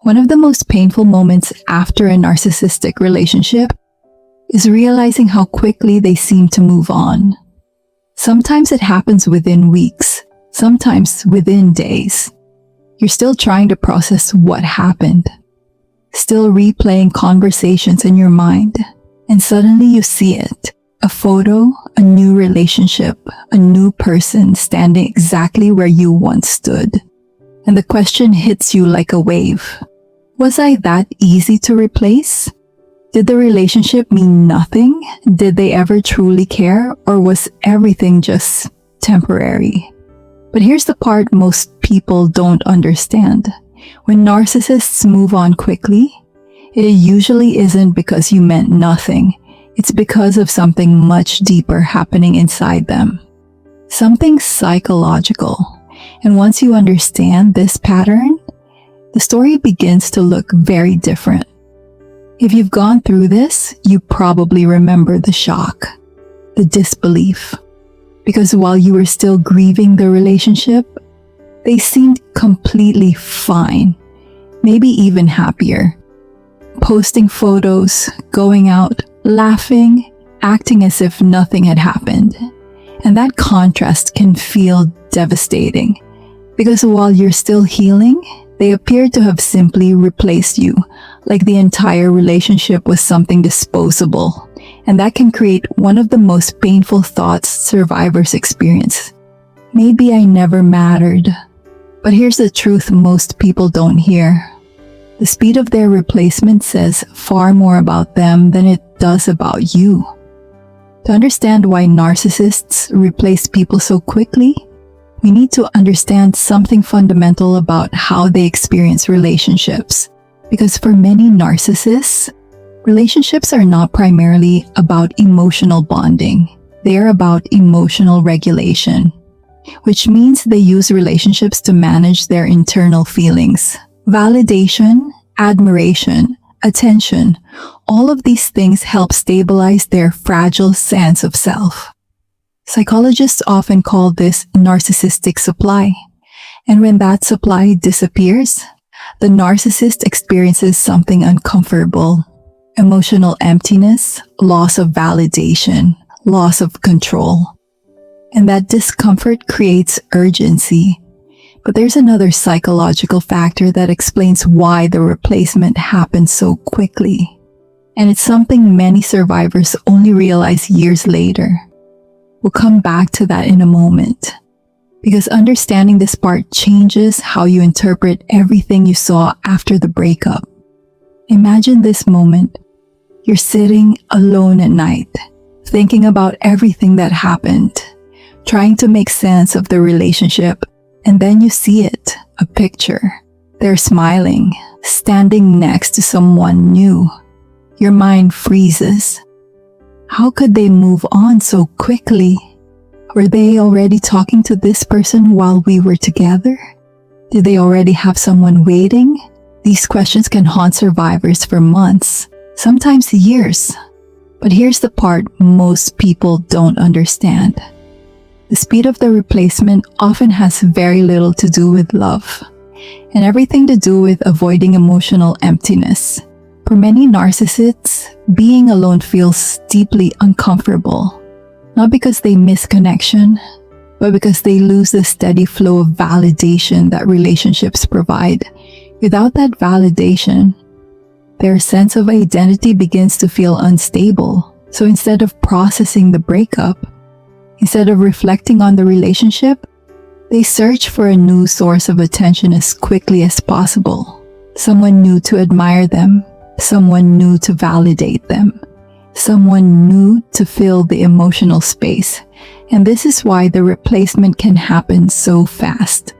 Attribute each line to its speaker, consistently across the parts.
Speaker 1: One of the most painful moments after a narcissistic relationship is realizing how quickly they seem to move on. Sometimes it happens within weeks, sometimes within days. You're still trying to process what happened, still replaying conversations in your mind, and suddenly you see it. A photo, a new relationship, a new person standing exactly where you once stood. And the question hits you like a wave. Was I that easy to replace? Did the relationship mean nothing? Did they ever truly care? Or was everything just temporary? But here's the part most people don't understand. When narcissists move on quickly, it usually isn't because you meant nothing. It's because of something much deeper happening inside them. Something psychological. And once you understand this pattern, the story begins to look very different. If you've gone through this, you probably remember the shock, the disbelief. Because while you were still grieving the relationship, they seemed completely fine, maybe even happier. Posting photos, going out, laughing, acting as if nothing had happened. And that contrast can feel devastating. Because while you're still healing, they appear to have simply replaced you, like the entire relationship was something disposable. And that can create one of the most painful thoughts survivors experience. Maybe I never mattered. But here's the truth most people don't hear. The speed of their replacement says far more about them than it does about you. To understand why narcissists replace people so quickly, we need to understand something fundamental about how they experience relationships. Because for many narcissists, relationships are not primarily about emotional bonding. They are about emotional regulation, which means they use relationships to manage their internal feelings. Validation, admiration, attention, all of these things help stabilize their fragile sense of self. Psychologists often call this narcissistic supply. And when that supply disappears, the narcissist experiences something uncomfortable. Emotional emptiness, loss of validation, loss of control. And that discomfort creates urgency. But there's another psychological factor that explains why the replacement happens so quickly. And it's something many survivors only realize years later. We'll come back to that in a moment. Because understanding this part changes how you interpret everything you saw after the breakup. Imagine this moment. You're sitting alone at night, thinking about everything that happened, trying to make sense of the relationship, and then you see it, a picture. They're smiling, standing next to someone new. Your mind freezes. How could they move on so quickly? Were they already talking to this person while we were together? Did they already have someone waiting? These questions can haunt survivors for months, sometimes years. But here's the part most people don't understand. The speed of the replacement often has very little to do with love, and everything to do with avoiding emotional emptiness. For many narcissists, being alone feels deeply uncomfortable, not because they miss connection, but because they lose the steady flow of validation that relationships provide. Without that validation, their sense of identity begins to feel unstable. So instead of processing the breakup, instead of reflecting on the relationship, they search for a new source of attention as quickly as possible. Someone new to admire them, someone new to validate them, someone new to fill the emotional space. And this is why the replacement can happen so fast.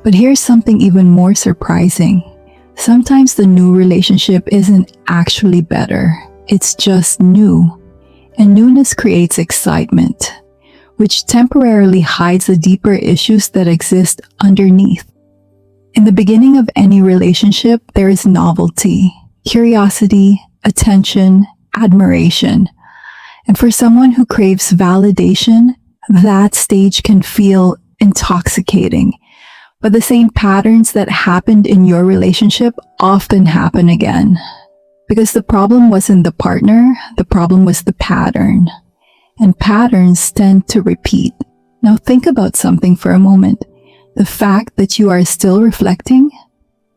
Speaker 1: But here's something even more surprising. Sometimes the new relationship isn't actually better. It's just new. And newness creates excitement, which temporarily hides the deeper issues that exist underneath. In the beginning of any relationship, there is novelty, curiosity, attention, admiration. And for someone who craves validation, that stage can feel intoxicating. But the same patterns that happened in your relationship often happen again. Because the problem wasn't the partner, the problem was the pattern. And patterns tend to repeat. Now think about something for a moment. The fact that you are still reflecting,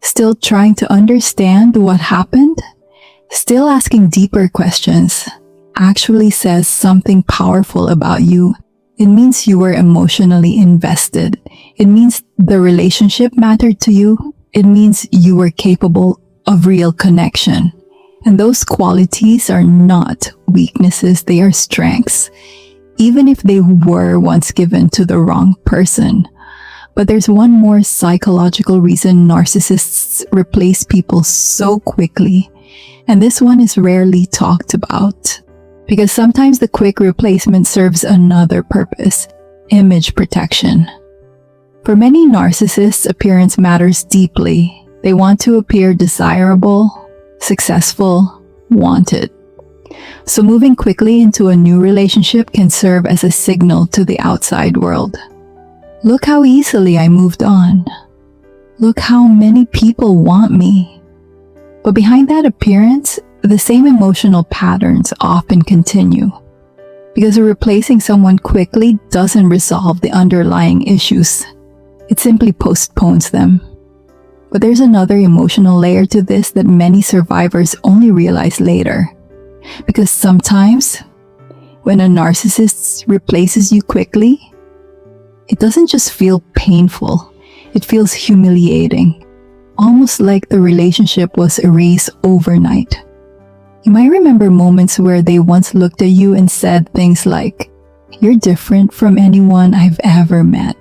Speaker 1: still trying to understand what happened, still asking deeper questions, actually says something powerful about you. It means you were emotionally invested. It means the relationship mattered to you. It means you were capable of real connection. And those qualities are not weaknesses, they are strengths, even if they were once given to the wrong person. But there's one more psychological reason narcissists replace people so quickly, and this one is rarely talked about. Because sometimes the quick replacement serves another purpose: image protection. For many narcissists, appearance matters deeply. They want to appear desirable, successful, wanted. So moving quickly into a new relationship can serve as a signal to the outside world. Look how easily I moved on. Look how many people want me. But behind that appearance, the same emotional patterns often continue. Because replacing someone quickly doesn't resolve the underlying issues. It simply postpones them. But there's another emotional layer to this that many survivors only realize later. Because sometimes, when a narcissist replaces you quickly, it doesn't just feel painful, it feels humiliating. Almost like the relationship was erased overnight. You might remember moments where they once looked at you and said things like, "You're different from anyone I've ever met.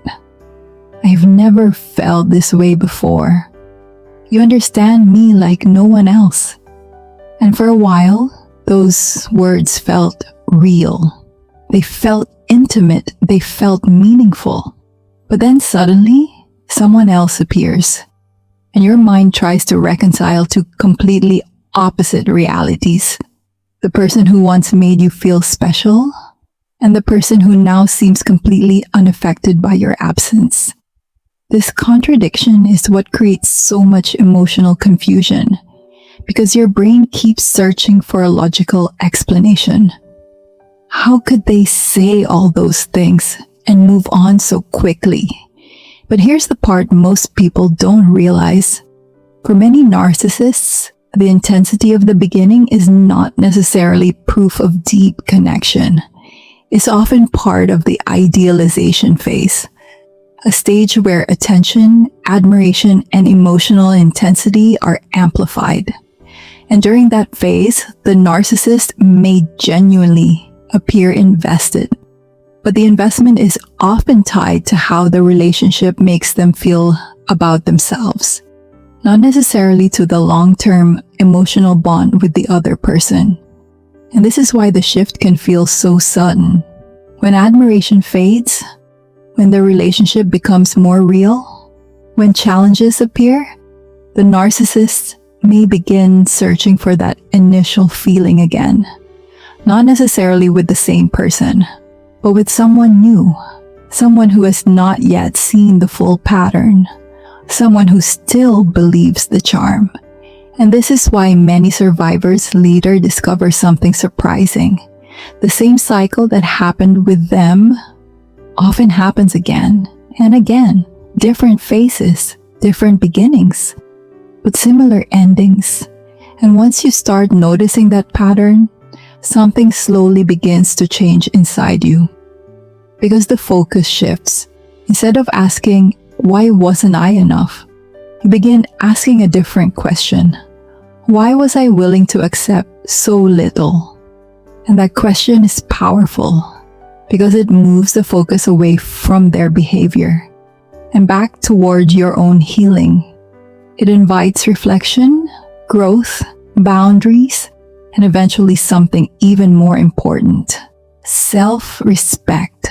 Speaker 1: I've never felt this way before. You understand me like no one else." And for a while, those words felt real. They felt intimate. They felt meaningful. But then suddenly, someone else appears, and your mind tries to reconcile two completely opposite realities. The person who once made you feel special, and the person who now seems completely unaffected by your absence. This contradiction is what creates so much emotional confusion, because your brain keeps searching for a logical explanation. How could they say all those things and move on so quickly? But here's the part most people don't realize. For many narcissists, the intensity of the beginning is not necessarily proof of deep connection. It's often part of the idealization phase, a stage where attention, admiration, and emotional intensity are amplified. And during that phase, the narcissist may genuinely appear invested. But the investment is often tied to how the relationship makes them feel about themselves, not necessarily to the long-term emotional bond with the other person. And this is why the shift can feel so sudden. When admiration fades, when the relationship becomes more real, when challenges appear, the narcissist may begin searching for that initial feeling again. Not necessarily with the same person, but with someone new, someone who has not yet seen the full pattern, someone who still believes the charm. And this is why many survivors later discover something surprising. The same cycle that happened with them often happens again and again. Different phases, different beginnings, but similar endings. And once you start noticing that pattern, something slowly begins to change inside you. Because the focus shifts. Instead of asking, "Why wasn't I enough?" you begin asking a different question. Why was I willing to accept so little? And that question is powerful because it moves the focus away from their behavior and back toward your own healing. It invites reflection, growth, boundaries, and eventually something even more important: self-respect.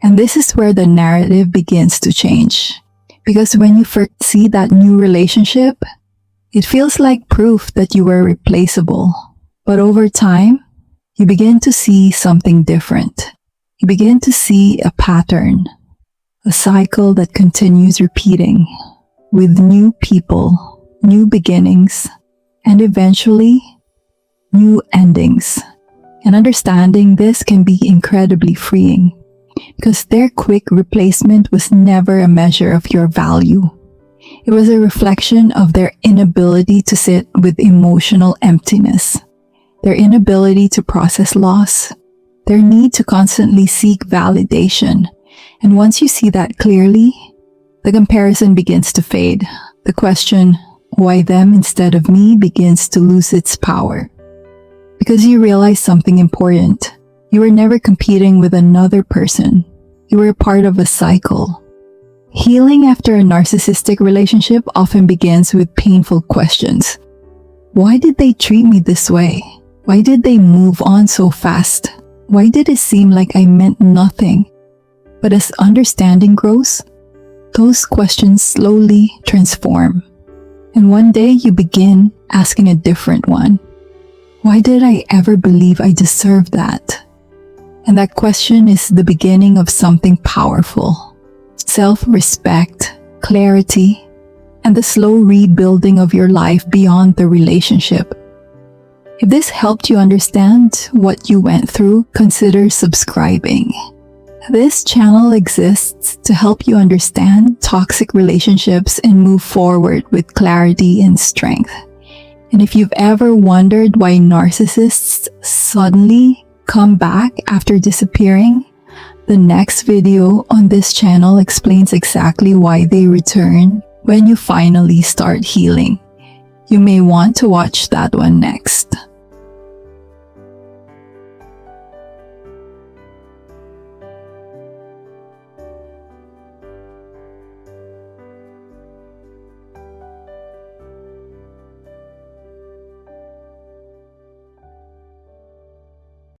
Speaker 1: And this is where the narrative begins to change. Because when you first see that new relationship, it feels like proof that you were replaceable. But over time, you begin to see something different. You begin to see a pattern, A cycle that continues repeating with new people, new beginnings, and eventually new endings. And understanding this can be incredibly freeing because their quick replacement was never a measure of your value. It was a reflection of their inability to sit with emotional emptiness, their inability to process loss, their need to constantly seek validation. And once you see that clearly, the comparison begins to fade. The question, why them instead of me, begins to lose its power. Because you realize something important. You were never competing with another person. You were a part of a cycle. Healing after a narcissistic relationship often begins with painful questions. Why did they treat me this way? Why did they move on so fast? Why did it seem like I meant nothing? But as understanding grows, those questions slowly transform. And one day you begin asking a different one. Why did I ever believe I deserved that? And that question is the beginning of something powerful. Self-respect, clarity, and the slow rebuilding of your life beyond the relationship. If this helped you understand what you went through, consider subscribing. This channel exists to help you understand toxic relationships and move forward with clarity and strength. And if you've ever wondered why narcissists suddenly come back after disappearing, the next video on this channel explains exactly why they return when you finally start healing. You may want to watch that one next.